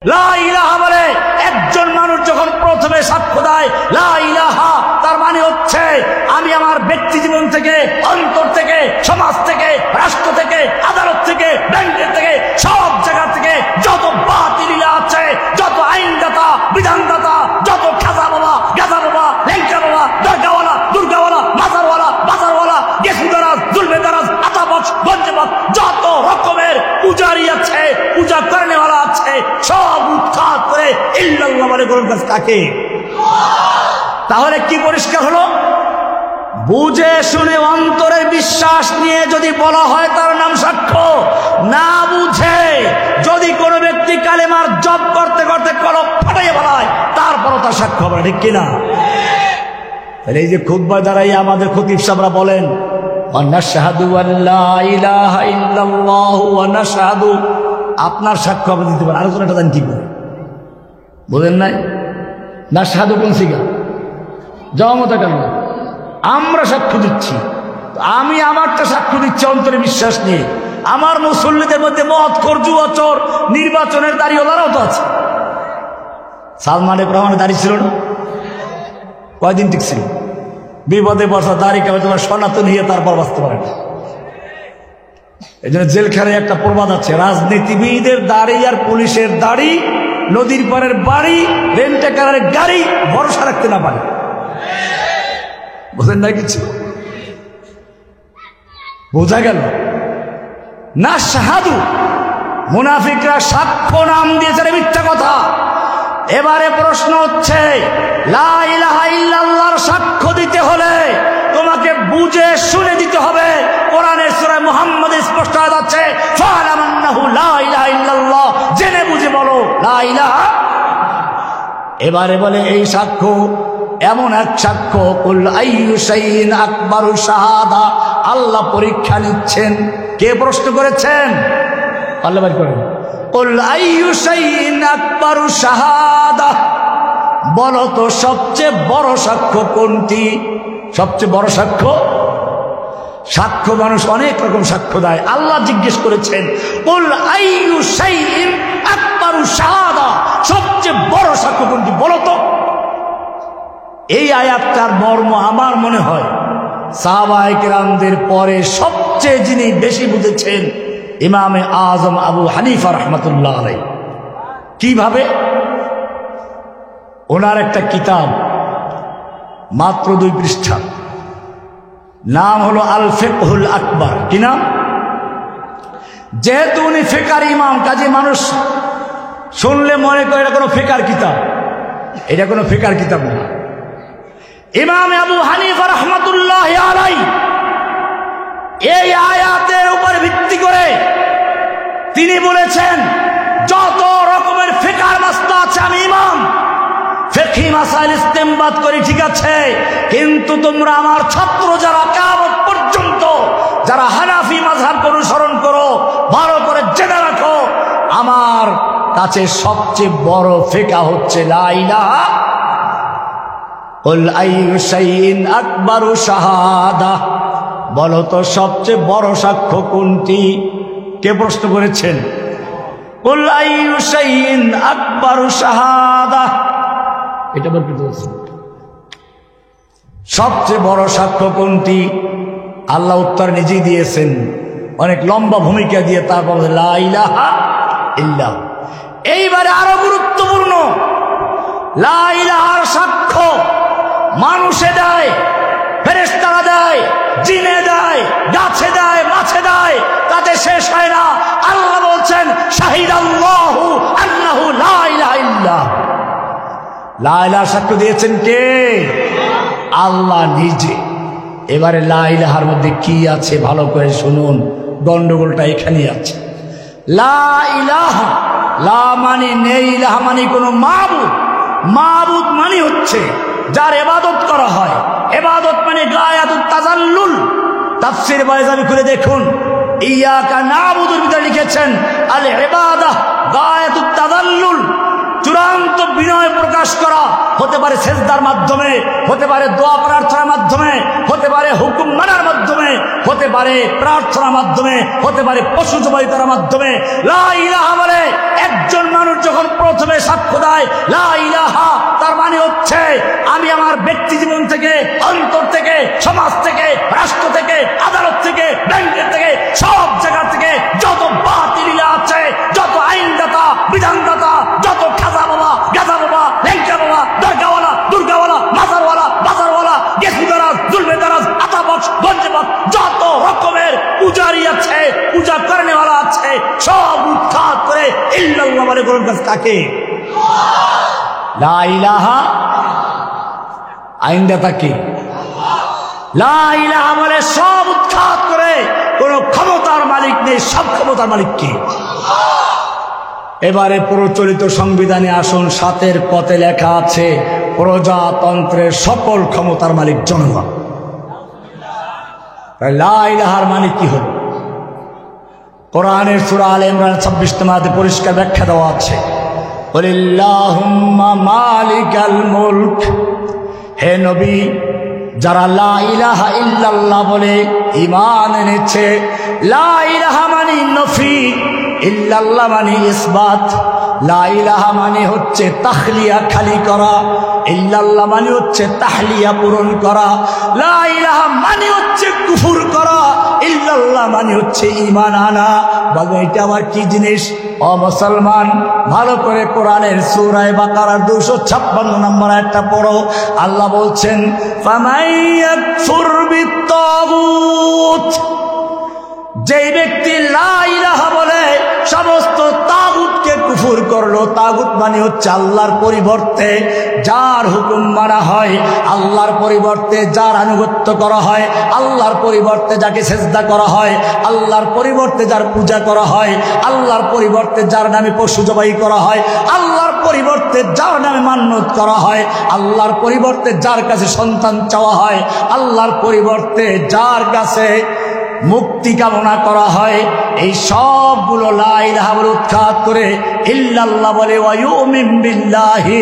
লা ইলাহা বলে একজন মানুষ যখন প্রথমে সাক্ষ্য দেয় লা ইলাহা, তার মানে হচ্ছে আমি আমার ব্যক্তি জীবন থেকে, অন্তর থেকে, সমাজ থেকে, রাষ্ট্র থেকে, আদালত থেকে, ব্যাংকের থেকে, সব জায়গা থেকে যত বাতিলিলা আছে, যত আইনদাতা, বিধানদাতা, যত খাজা বাবা, গাজা বাবা, লেঙ্কা বাবা, দরগাওয়ালা, দুর্গাওয়ালা, মাজারওয়ালা, বাজারওয়ালা, গেসুদারাজ, জুলবেদারাজ, আতাবক্স, গঞ্জবাক, যত রকমের পূজারি আছে, পূজা করেনেওয়ালা আছে, সব উৎখাত করে ইল্লাল্লাহ বলে গরুর কাছে কাকে? তাহলে কি পরিষ্কার হলো? বুঝে শুনে অন্তরের বিশ্বাস নিয়ে যদি বলা হয় তার নাম সাক্ষ্য। না বুঝে যদি কোনো ব্যক্তি কালেমার জপ করতে করতে কলম ফাটাইয়া বলায় তারপরও তার সাক্ষ্য হবে, ঠিক কিনা? তাহলে এই যে খুতবায় দাঁড়াই আমাদের খতিব সাহেবরা বলেন নাশহাদু আল্লা ইলাহা ইল্লাল্লাহু ওয়া নাশহাদু, আপনার সাক্ষ্য আপনি দিতে পারেন, আলোচনাটা জানি কি করে বলেন নাই? নাশহাদু কোন সিগা জমতা কেন? আমরা সাক্ষ্য দিচ্ছি, আমি আমারটা সাক্ষ্য দিচ্ছি অন্তরে বিশ্বাস নিয়ে। আমার মুসল্লিদের মধ্যে মদ, খরজু, অচর, নির্বাচনের দাঁড়িয়েওয়ালারাও তো আছে। সালমান রহমানের দাড়ি ছিল না? কয়দিন ঠিক ছিল? বিপদে বসা দাড়ি কেমন তোমার সনাতন হয়ে তারপর বাঁচতে পারে না। এই জন্য জেলখানায় একটা প্রবাদ আছে, রাজনীতিবিদের দাড়ি আর পুলিশের দাড়ি, নদীর পাড়ের বাড়ি, রেন্টাকারের গাড়ি ভরসা রাখতে না পারে। বোঝেন না কিছু? বোঝা গেল না? শাহাদু মুনাফিকরা সাক্ষ্য নাম দিয়েছে মিথ্যা কথা। এবারে প্রশ্ন হচ্ছে লা ইলাহা ইল্লাল্লাহর সাক্ষ্য দিতে হলে তোমাকে বুঝে শুনে দিতে হবে। কোরআনের সূরা মুহাম্মদে স্পষ্ট আছে ফা'লাম আন্নাহু লা ইলাহা ইল্লাল্লাহ, জেনে বুঝে বলো লা ইলাহা। এবারে বলে এই সাক্ষ্য এমন এক সাক্ষ্য, কুল আইয়ু শাইইন আকবারু শাহাদা, আল্লাহ পরীক্ষা নিচ্ছেন। কে প্রশ্ন করেছেন? আল্লাহ বার করেন কুল আইয়ু শাইইন আকবারু শাহাদা, বলো তো সবচেয়ে বড় সাক্ষ্য কোনটি? সবচেয়ে বড় সাক্ষ্য? সাক্ষ্য মানুষ অনেক রকম সাক্ষ্য দেয়। আল্লাহ জিজ্ঞেস করেছেন কুল আইয়ু শাইইন আকবারু শাহাদা, সবচেয়ে বড় সাক্ষ্য কোনটি বলো তো। এই আয়াতটার মর্ম আমার মনে হয় সাহাবায়ে কেরামদের পরে সবচেয়ে যিনি বেশি বুঝেছেন ইমামে আজম আবু হানিফা রাহমাতুল্লাহ আলাইহি। কিভাবে? ওনার একটা কিতাব মাত্র 2 পৃষ্ঠা, নাম হলো আল ফিকহুল আকবার। কি নাম? যেহেতু উনি ফিকার ইমাম, কাজে মানুষ শুনলে মনে করে এটা কোনো ফিকার কিতাব। এটা কোনো ফিকার কিতাব না। ইমাম আবু হানিফা রাহমাতুল্লাহ আলাইহি এই আয়াতের উপর ভিত্তি করে তিনি বলেছেন যত রকমের ফিকার মাসলা আছে আমি ইমাম, ফিকহি মাসাইল ইস্তেমবাদ করি, ঠিক আছে, কিন্তু তোমরা আমার ছাত্র যারা কিয়ামত পর্যন্ত যারা হানাফি মাযহাব অনুসরণ করো, ভালো করে জেনে রাখো আমার কাছে সবচেয়ে বড় ফিকহ হচ্ছে লা ইলাহা। কুল আইয়ু শাইইন আকবারু শাহাদা, বলো তো সবচেয়ে বড় সাক্ষ্য কোনটি? কে প্রশ্ন করেছেন? কুল আইয়ু শাইইন আকবারু শাহাদা, এটা বলতে বলছেন সবচেয়ে বড় সাক্ষ্য কোনটি? আল্লাহ উত্তর নিজেই দিয়েছেন অনেক লম্বা ভূমিকা দিয়ে, তারপর লা ইলাহা ইল্লাল্লাহ। এইবারে আরো গুরুত্বপূর্ণ, লা ইলাহার সাক্ষ্য মানুষে দেয়, ফেরেশতারা দেয়, জিনে দেয়, গাছে দেয়, মাছে দেয়, তাতে শেষ হয় না। আল্লাহ বলছেন শাহিদাল্লাহু আন্নাহু লা ইলাহা ইল্লাল্লাহ। লা ইলাহার সাক্ষ্য দিয়েছেন কে? আল্লাহ নিজে। এবারে লা ইলাহার মধ্যে কি আছে ভালো করে শুনুন, গন্ডগোলটা এখানেই আছে। লা ইলাহা, লা মানে নেই, ইলাহা মানে কোনো মাবুদ। মাবুদ মানে হচ্ছে যার ইবাদত করা হয়। ইবাদত মানে গায়াতুত তাজাল্লুল। তাফসীর বাইজাবি খুলে দেখুন, ইয়াকা নাবুদুর ভিতরে লিখেছেন আল ইবাদাহ গায়াতুত তাজাল্লুল, চূড়ান্ত বিনয় প্রকাশ করা। হতে পারে সেজদার মাধ্যমে, হতে পারে দোয়া প্রার্থনার মাধ্যমে, হতে পারে হুকুম মানার মাধ্যমে, হতে পারে প্রার্থনার মাধ্যমে, হতে পারে পশু জবাই করার মাধ্যমে। লা ইলাহা বলে একজন মানুষ যখন দেয় লা ইলাহা, তার মানে হচ্ছে আমি আমার ব্যক্তি জীবন থেকে, অন্তর থেকে, সমাজ থেকে, রাষ্ট্র থেকে, আদালত থেকে, ব্যাংকের থেকে, সব জায়গা থেকে যত বাতিলা আছে, যত আইনদাতা, বিধানদাতা, যত খাজা বাবা, গাজা বাবা, ল্যাংচা বাবা, দরগাওয়ালা, দুর্গাওয়ালা, মাজারওয়ালা, বাজারওয়ালা, গেসুদারাজ, জুলবেদারাজ, আতাবক্স, গঞ্জবাক, যত রকমের পূজারি আছে, পূজা করেনেওয়ালা আছে, সব উৎখাত করে ইল্লাল্লাহ বলে গ্রহণ করছে কাকে? লা ইলাহা। আইনদাতা কি? লা ইলাহা বলে সব উৎখাত করে, কোন ক্ষমতার মালিক নেই, সব ক্ষমতার মালিক কে? এবারে প্রচলিত সংবিধানে আসুন, ৭-এর পথে লেখা আছে প্রজাতন্ত্রের সকল ক্ষমতার মালিক জনগণ। লা ইলাহার মানে কি হল? কোরআনের সূরা আলে ইমরান ২৬ নম্বরে পরিষ্কার ব্যাখ্যা দেওয়া আছে, কুলিল্লাহুম্মা মালিকাল মুলক। হে নবী, যারা লা ইলাহা ইল্লাল্লাহ বলে ঈমান এনেছে, লা ইলাহা মানে নফি, ইল্লাল্লাহ মানে ইসবাত। লা ইলাহা মানে হচ্ছে তাখলিয়া, খালি করা, ইল্লাল্লাহ মানে হচ্ছে তাহলিয়া, পূরণ করা। লা ইলাহা মানে হচ্ছে কুফর করা, ইল্লাল্লাহ মানে হচ্ছে ঈমান আনা। বলবে এটা আবার কি জিনিস? ও মুসলমান, ভালো করে কোরআনের সূরা বাকারার 256 নম্বর আয়াতটা পড়ো। আল্লাহ বলছেন, ফামাইয়াকফুর বিত্তাগুত, যেই ব্যক্তি লা ইলাহা বলে সমস্ত তাগুতকে কুফর করলো। তাগুত মানে হচ্ছে আল্লাহর পরিবর্তে যার হুকুম মানা হয়, আল্লাহর পরিবর্তে যার আনুগত্য করা হয়, আল্লাহর পরিবর্তে যাকে সেজদা করা হয়, আল্লাহর পরিবর্তে যার পূজা করা হয়, আল্লাহর পরিবর্তে যার নামে পশু জবাই করা হয়, আল্লাহর পরিবর্তে যার নামে মান্যত করা হয়, আল্লাহর পরিবর্তে যার কাছে সন্তান চাওয়া হয়, আল্লাহর পরিবর্তে যার কাছে মুক্তি কামনা করা হয়, এই সবগুলো লা ইলাহা বলে উৎখাত করে ইল্লাল্লাহ বলে ওয়া ইউমিন বিল্লাহি,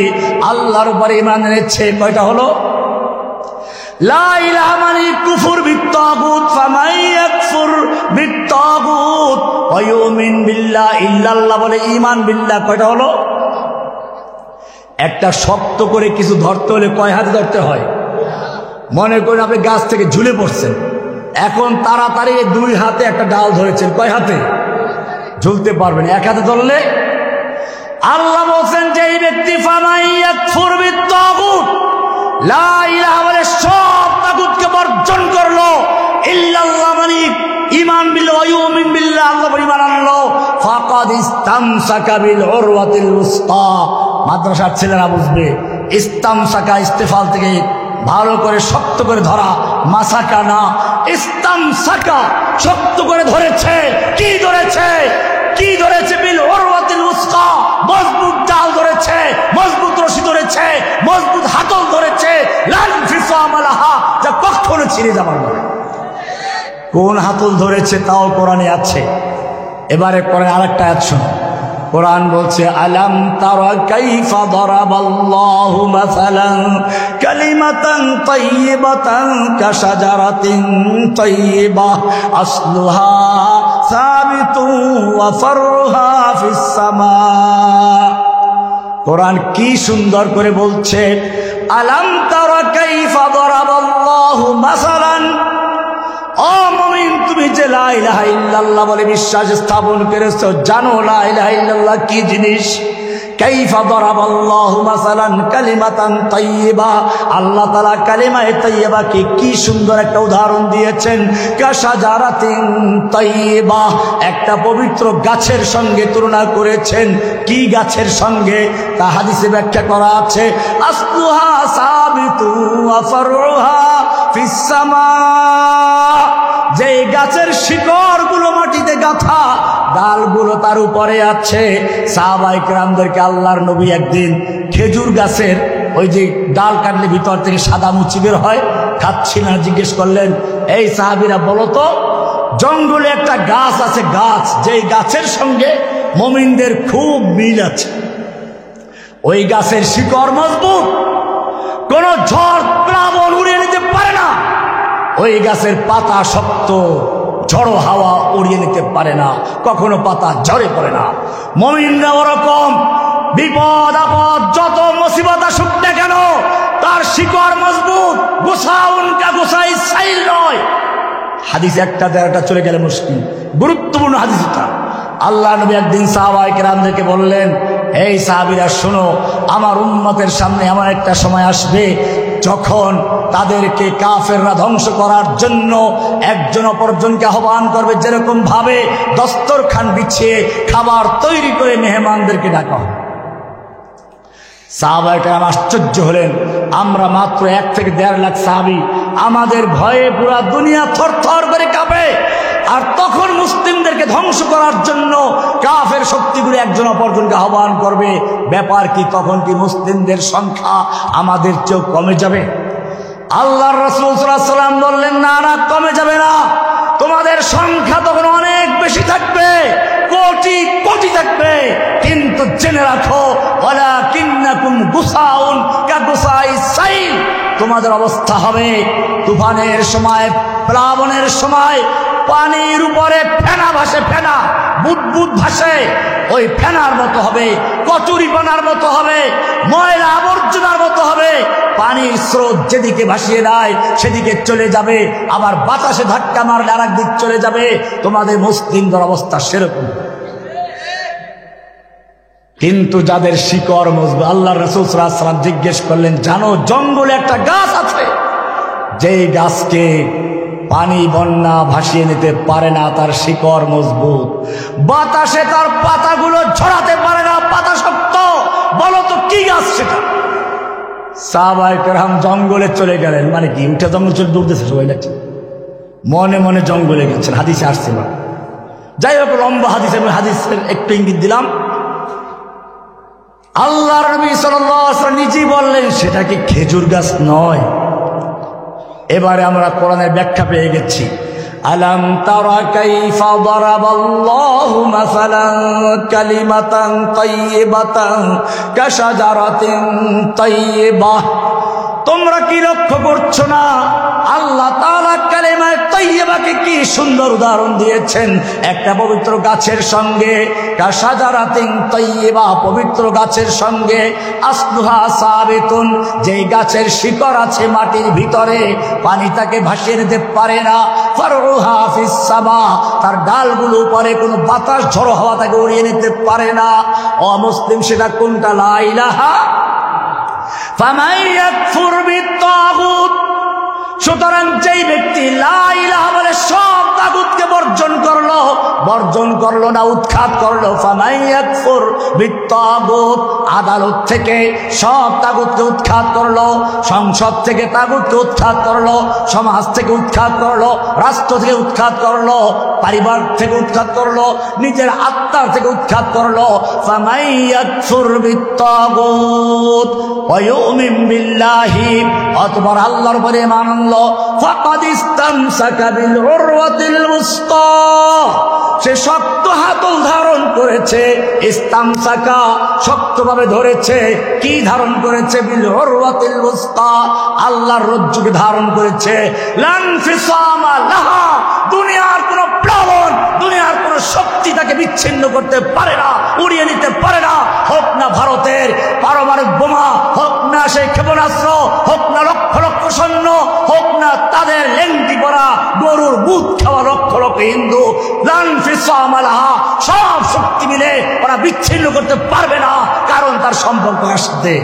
আল্লাহর উপরে ঈমান এনেছে। কয়টা হলো? লা ইলাহা মানে কুফর বিত্তাগুত, ফামাইয়াকফুর বিত্তাগুত ওয়া ইউমিন বিল্লাহ, ইল্লাল্লাহ বলে ঈমান বিল্লাহ। কয়টা হলো? একটা শক্ত করে কিছু ধরতে হলে কয় হাতে ধরতে হয়? মনে করেন আপনি গাছ থেকে ঝুলে পড়ছেন, এখন তাড়াতাড়ি 2 হাতে একটা ডাল ধরেছেন, কয় হাতে ঝুলতে পারবেন? 1 হাতে ধরলে। আল্লাহ বলছেন যে এই ব্যক্তি ফামাইয়াকফুর বিত্তাগুত, লা ইলাহা বলে সব তাগুতকে বর্জন করলো, ইল্লাল্লাহ মানে ঈমান বিল্লাহ ওয়া ইউমিন বিল্লাহ, আল্লাহ বলে ঈমান আনলো, ফাকাদ ইসতামসাকা বিল উরওয়াতিল উসতা। মাদ্রাসার ছেলেরা বুঝবে, ইসতামসাকা ইস্তেফাল থেকে ভালো করে শক্ত করে ধরা, মাসাকা না, ইসতামসাকা, শক্ত করে ধরেছে। কি ধরেছে? কি ধরেছে? বিল উরওয়াতিল উসকা, মজবুত ডাল ধরেছে, মজবুত রশি ধরেছে, মজবুত হাতল ধরেছে, লা ইনফিসাম লাহা, যা কখনো ছিঁড়ে যাবার নয়। কোন হাতল ধরেছে তাও কোরআনে আছে। এবারে কোরআন আরেকটা আয়াত শুনুন। কোরআন বলছে, আলাম তারা কাইফা দারাবাল্লাহু মাসালান কালিমাতান তাইয়িবাতান কাশাজারাতিন তাইয়িবাহ আসলুহা সাবিতুন ওয়া ফারউহা ফিস সামা। কোরআন কি সুন্দর করে বলছে, আলাম তারা কাইফা দারাবাল্লাহু মাসালান, ও মুমিন, তুমি যে লা ইলাহা ইল্লাল্লাহ বলে বিশ্বাস স্থাপন করেছো, জানো লা ইলাহা ইল্লাল্লাহ কি জিনিস? কাইফা দারাবাল্লাহু মাসালান কালিমাতান তাইয়্যিবা, আল্লাহ তাআলা কালিমায়ে তাইয়্যিবাকে কি সুন্দর একটা উদাহরণ দিয়েছেন। কাশাজারাতিন তাইয়্যিবা, একটা পবিত্র গাছের সঙ্গে তুলনা করেছেন। কি গাছের সঙ্গে? তা হাদিসে ব্যাখ্যা করা আছে, আসলুহা সাবিতু ওয়া ফারউহা ফিস সামা, যে গাছের শিকড়গুলো মাটিতে গাঁথা, ডালগুলো তার উপরে আছে। সাহাবায়ে কেরামদেরকে আল্লাহর নবী একদিন খেজুর গাছের ওই যে ডাল কাটলে ভিতর থেকে সাদা মুচি বের হয়, খাচ্ছিল না, জিজ্ঞেস করলেন, এই সাহাবীরা বলো তো, জঙ্গলে একটা গাছ আছে, গাছ, যেই গাছের সঙ্গে মুমিনদের খুব মিল আছে, ওই গাছের শিকড় মজবুত, কোন ঝড় প্লাবন উড়িয়ে নিতে পারে না, ওই গাছের পাতা শক্ত, ঝড়ো হাওয়া উড়িয়ে নিতে পারে না, কখনো পাতা ঝরে পড়ে না। মুমিনরা ওরকম বিপদ আপদ যত মুসিবত আসুক না কেন তার শিকড় মজবুত, গোসাউন কা গোসাই সাইল নয়। হাদিস একটা দেড়টা চলে গেলে মুশকিল, গুরুত্বপূর্ণ হাদিস এটা। আল্লাহ নবী একদিন সাহাবায়ে কেরামদেরকে বললেন, এই সাহাবীরা শোনো, আমার উম্মতের সামনে এমন একটা সময় আসবে যখন তাদেরকে কাফেররা ধ্বংস করার জন্য একজন অপরজনকে আহ্বান করবে, যেরকম ভাবে দস্তরখান বিছিয়ে খাবার তৈরি করে মেহমানদেরকে ডাকা হবে। সাহাবায়ে কেরাম আশ্চর্য হলেন, আমরা মাত্র 1 থেকে 1.5 লাখ সাহাবী, আমাদের ভয়ে পুরা দুনিয়া থরথর করে কাঁপে, আর তখন মুসলিমদেরকে ধ্বংস করার জন্য কাফের শক্তিগুলো একজন অপরজনকে আহ্বান করবে, ব্যাপার কি তখন কি মুসলিমদের সংখ্যা আমাদের চেয়েও কমে যাবে? আল্লাহর রাসূল সাল্লাল্লাহু আলাইহি ওয়াসাল্লাম বললেন, না না, কমে যাবে না, তোমাদের সংখ্যা তখন অনেক বেশি থাকবে, কোটি কোটি থাকবে, কিন্তু জেনে রাখো ওয়ালাকিন্নাকুম গুসাউন কাগুসাই সাইল, তোমাদের অবস্থা হবে তুফানের সময়, প্লাবনের সময় পানির উপরে ফেনা ভাসে, ফেনা বুদবুদ ভাসে, ওই ফেনার মতো হবে, কচুরিপানার মতো হবে, ময়লা আবর্জনার মতো হবে। পানির স্রোত যেদিকে ভাসিয়ে দেয় সেদিকে চলে যাবে, আবার বাতাসে ধাক্কা মারলে আর একদিক চলে যাবে। তোমাদের মুসলিমদের অবস্থা সেরকম। কিন্তু যাদের শিকড় মজবুত, আল্লাহর রাসূল সাল্লাল্লাহু আলাইহি ওয়াসাল্লাম জিজ্ঞেস করলেন, জানো জঙ্গলে একটা গাছ আছে, যেই গাছকে পানি বন্যা ভাসিয়ে নিতে পারে না, তার শিকড় মজবুত, বাতাসে তার পাতাগুলো ঝরাতে পারে না, পাতা শক্ত, বলো তো কি গাছ সেটা? সাহাবায়ে কেরাম জঙ্গলে চলে গেলেন, মানে কি উঠে জঙ্গল চলে দৌড়তেছে সবাই নাকি, মনে মনে জঙ্গলে গেছেন, হাদিসে আসছে না। যাই হোক, লম্বা হাদিস, আমি হাদিসের একটু ইঙ্গিত দিলাম। আল্লাহর নবী সাল্লাল্লাহু আলাইহি ওয়াসাল্লাম নিজেই বললেন, সেটা কি খেজুর গাছ নয়? এবারে আমরা কোরআনের ব্যাখ্যা পেয়ে গেছি। আলাম তারা কাইফা দারাবাল্লাহু মাসালান কালিমাতান তাইয়্যিবাতান কাশাজারাতিন তাইয়্যিবাহ, তোমরা কি লক্ষ্য করছো না আল্লাহ তাআলা কালিমায়ে তাইয়্যিবাকে কি সুন্দর উদাহরণ দিয়েছেন একটা পবিত্র গাছের সঙ্গে, কাশাজারাতিন তাইয়্যিবা, পবিত্র গাছের সঙ্গে, আসলুহা সাবিতুন, যেই গাছের শিকড় আছে মাটির ভিতরে, পানি তাকে ভাসিয়ে নিতে পারে না, ফারউহা ফিস সামা, তার ডালগুলো উপরে কোনো বাতাস ঝড়ো হাওয়া তাকে উড়িয়ে নিতে পারে না। অমুসলিম সেটা কোনটা? লা ইলাহা ফামান ইয়াকফুর বিত্তাগুত, সুতরাং যেই ব্যক্তি লা ইলাহা বলে সব তাগুতকে বর্জন করলো না, উৎখাত করলো, ফামান ইয়াকফুর বিত্তাগুত, আদালত থেকে সব তাগুতকে উৎখাত করলো, সংসদ থেকে তাগুতকে উৎখাত করলো, সমাজ থেকে উৎখাত করলো, রাষ্ট্র থেকে উৎখাত করলো, পরিবার থেকে উৎখাত করলো, নিজের আত্মার থেকে উৎখাত করলো, ফামান ইয়াকফুর বিত্তাগুত ওয়া ইউমিন বিল্লাহি, অতঃপর আল্লাহর উপরে ঈমান আনলো, ফাকাদ ইসতামসাকা বিল উরওয়াতিল উসতা, সে শক্ত হাতল ধারণ করেছে, ইসতামসাকা, শক্তভাবে ধরেছে, কি ধারণ করেছে? বিল উরওয়াতিল উসতা, আল্লাহর রজ্জুকে ধারণ করেছে। লান ফিসামা লাহা, দুনিয়ার কোন প্লাবন, দুনিয়ার কোন শক্তি তাকে বিচ্ছিন্ন করতে পারে না, উড়িয়ে নিতে পারে না, হোক না ভারতের পারমাণবিক বোমা, হোক না সেই ক্ষেপণাস্ত্র, হোক না লক্ষ লক্ষ সৈন্য, হোক না তাদের লেংটি পরা গরুর বুধ খাওয়া লক্ষ লক্ষ হিন্দু, লান ফিসামা লাহা, সব শক্তি মিলে ওরা বিচ্ছিন্ন করতে পারবে না, কারণ তার সম্পর্ক আসতে।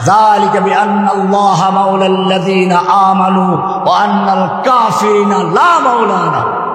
যালিকা বিআন্নাল্লাহা মাওলাল্লাযীনা আমানু ওয়া আন্নাল কাফিরিনা লা মাওলা লাহুম।